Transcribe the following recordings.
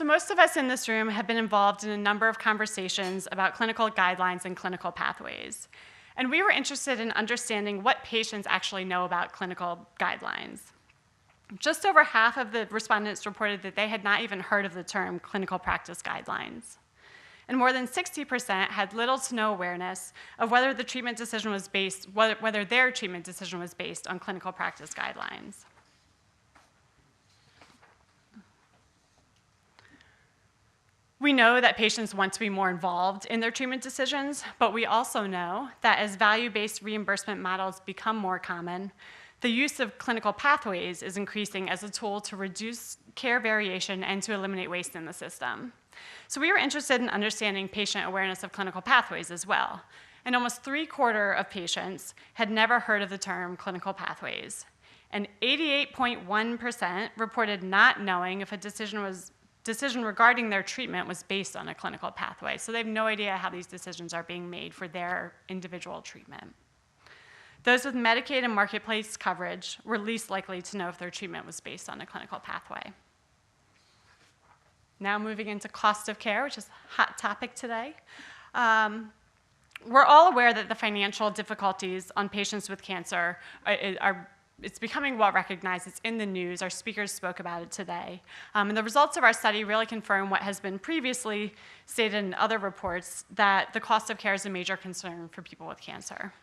So most of us in this room have been involved in a number of conversations about clinical guidelines and clinical pathways. And we were interested in understanding what patients actually know about clinical guidelines. Just over half of the respondents reported that they had not even heard of the term clinical practice guidelines. And more than 60% had little to no awareness of whether the treatment decision was based, whether their treatment decision was based on clinical practice guidelines. We know that patients want to be more involved in their treatment decisions, but we also know that as value-based reimbursement models become more common, the use of clinical pathways is increasing as a tool to reduce care variation and to eliminate waste in the system. So we were interested in understanding patient awareness of clinical pathways as well. And almost 3/4 of patients had never heard of the term clinical pathways. And 88.1% reported not knowing if a decision regarding their treatment was based on a clinical pathway. So they have no idea how these decisions are being made for their individual treatment. Those with Medicaid and Marketplace coverage were least likely to know if their treatment was based on a clinical pathway. Now moving into cost of care, which is a hot topic today. We're all aware that the financial difficulties on patients with cancer it's becoming well recognized. It's in the news. Our speakers spoke about it today. And the results of our study really confirm what has been previously stated in other reports, that the cost of care is a major concern for people with cancer.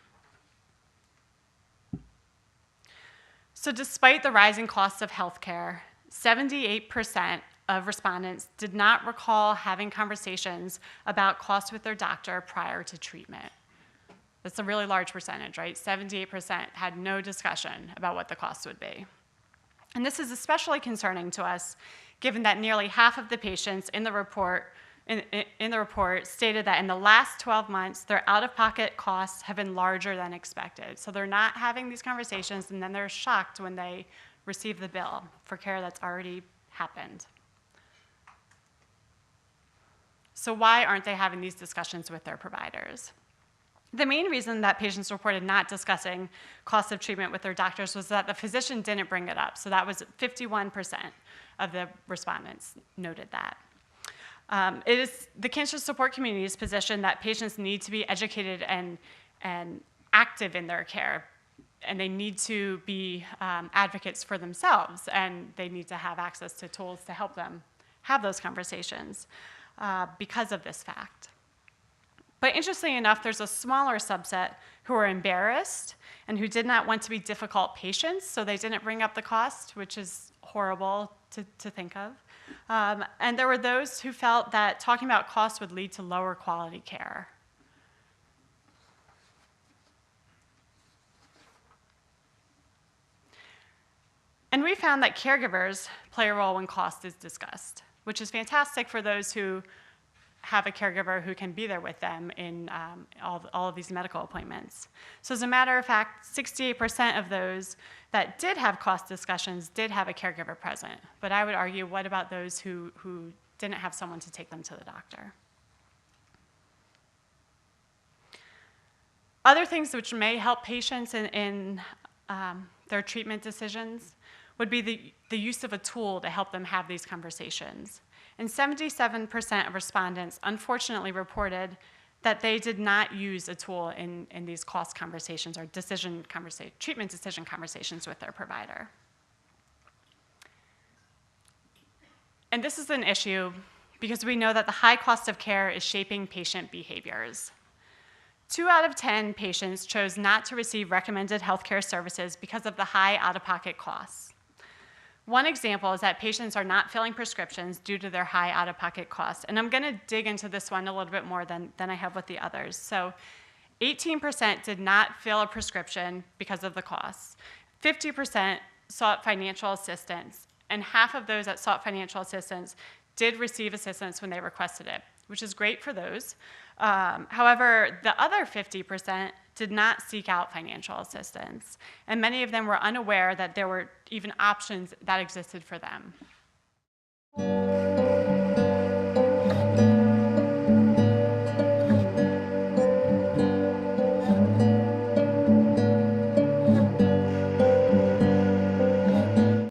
So despite the rising costs of healthcare, 78% of respondents did not recall having conversations about costs with their doctor prior to treatment. That's a really large percentage, right? 78% had no discussion about what the cost would be. And this is especially concerning to us, given that nearly half of the patients in the report stated that in the last 12 months, their out-of-pocket costs have been larger than expected. So they're not having these conversations, and then they're shocked when they receive the bill for care that's already happened. So why aren't they having these discussions with their providers? The main reason that patients reported not discussing costs of treatment with their doctors was that the physician didn't bring it up. So that was 51% of the respondents noted that. It is the cancer support community's position that patients need to be educated and active in their care, and they need to be advocates for themselves, and they need to have access to tools to help them have those conversations because of this fact. But interestingly enough, there's a smaller subset who are embarrassed and who did not want to be difficult patients, so they didn't bring up the cost, which is horrible to think of. And there were those who felt that talking about costs would lead to lower quality care. And we found that caregivers play a role when cost is discussed, which is fantastic for those who have a caregiver who can be there with them in all of these medical appointments. So as a matter of fact, 68% of those that did have cost discussions did have a caregiver present. But I would argue, what about those who didn't have someone to take them to the doctor? Other things which may help patients in their treatment decisions would be the use of a tool to help them have these conversations. And 77% of respondents unfortunately reported that they did not use a tool in these cost conversations or treatment decision conversations with their provider. And this is an issue because we know that the high cost of care is shaping patient behaviors. 2 out of 10 patients chose not to receive recommended healthcare services because of the high out-of-pocket costs. One example is that patients are not filling prescriptions due to their high out-of-pocket costs. And I'm going to dig into this one a little bit more than I have with the others. So 18% did not fill a prescription because of the costs. 50% sought financial assistance. And half of those that sought financial assistance did receive assistance when they requested it, which is great for those. However, the other 50% did not seek out financial assistance, and many of them were unaware that there were even options that existed for them.